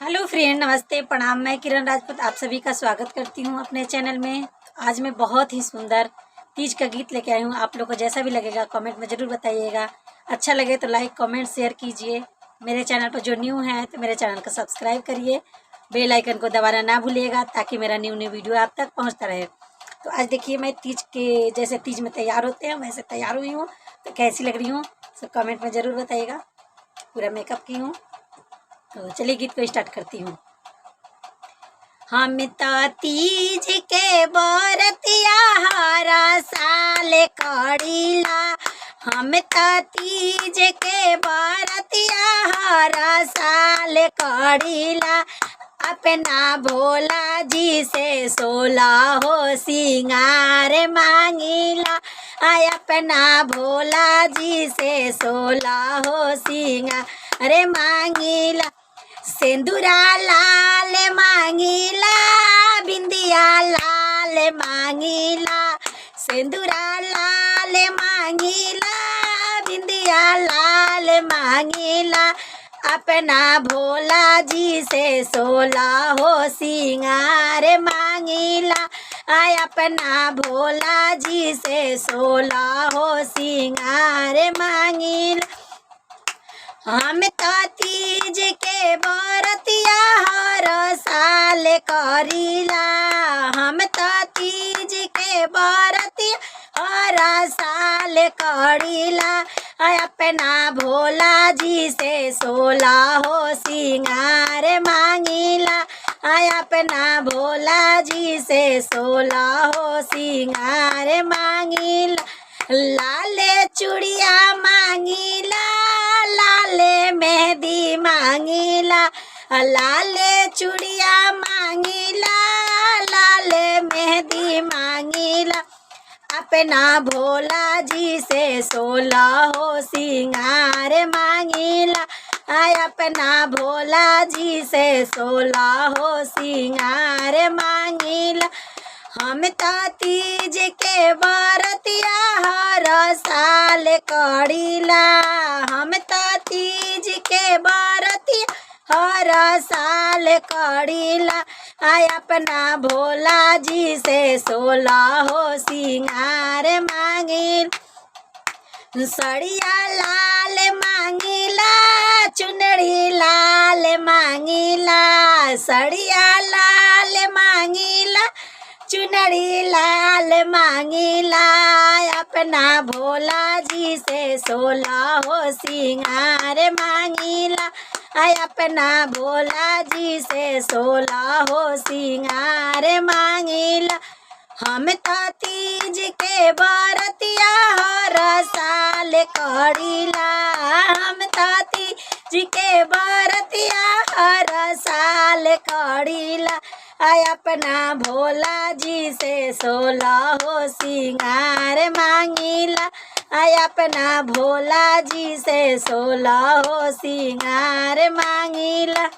Hello friend, नमस्ते, प्रणाम। मैं किरण राजपूत आप सभी का स्वागत करती हूँ अपने चैनल में। आज मैं बहुत ही सुंदर तीज का गीत लेके आई हूँ। आप लोग को जैसा भी लगेगा कमेंट में ज़रूर बताइएगा। अच्छा लगे तो लाइक कमेंट शेयर कीजिए। मेरे चैनल पर जो न्यू है तो मेरे चैनल को सब्सक्राइब करिए। बेल आइकन को दबाना ना भूलिएगा ताकि मेरा न्यू वीडियो आप तक पहुँचता रहे। तो आज देखिए, मैं तीज के जैसे तीज में तैयार होते हैं वैसे तैयार हुई हूँ। तो कैसी लग रही हूँ सब कमेंट में ज़रूर बताइएगा। पूरा मेकअप की हूँ। तो चलिए गीत को स्टार्ट करती हूँ। हम तो तीज के बरतिया हर साल करीला। हम तो तीज के बरतिया हर साल करीला। अपना भोला जी से 16 हो सिंगार मांगिला। अपना भोला जी से 16 हो सिंगार मांगिला। सिंदूरा लाल मांगिला, बिंदिया लाल मांगिला। सिंदूरा लाल मांगिला, बिंदिया लाल मांगिला। अपना भोला जी से 16 हो सिंगार मांगिला। अपना भोला जी से 16 हो सिंगार मांगिला। हम तो तीज के बरतिया हर साल करीला। हम तो तीज के बरतिया हर साल करीला। अपना भोला जी से 16 हो सिंगार मांगिला। अपना भोला जी से 16 हो सिंगार मांगिला। लाले चूड़िया मांगिला, लाले मेहंदी मांगिला। लाले चूड़िया मांगिला, लाले मेहंदी मांगिला। अपना भोला जी से 16 हो सिंगार मांगिला। अपना भोला जी से 16 हो सिंगार मांगिला। हम तो तीज के बरतिया हर साल करीला। हम तो तीज के बरतिया हर साल करीला। अपना भोला जी से 16 हो सिंगार मांगिल। सड़िया लाल मांगिला, चुनरी लाल मांगिला। सड़िया लाल मांगिला, चुनरी लाल मांगिला। अपना भोला जी से 16 हो सिंगार मांगिला। अपना भोला जी से 16 हो सिंगार मांगिला। हम तो तीज के बरतिया हर साल करीला। हम तो तीज के बरतिया हर साल करीला। अपना भोला जी से 16 हो सिंगार मांगिला। अपना भोला जी से 16 हो सिंगार मांगिला।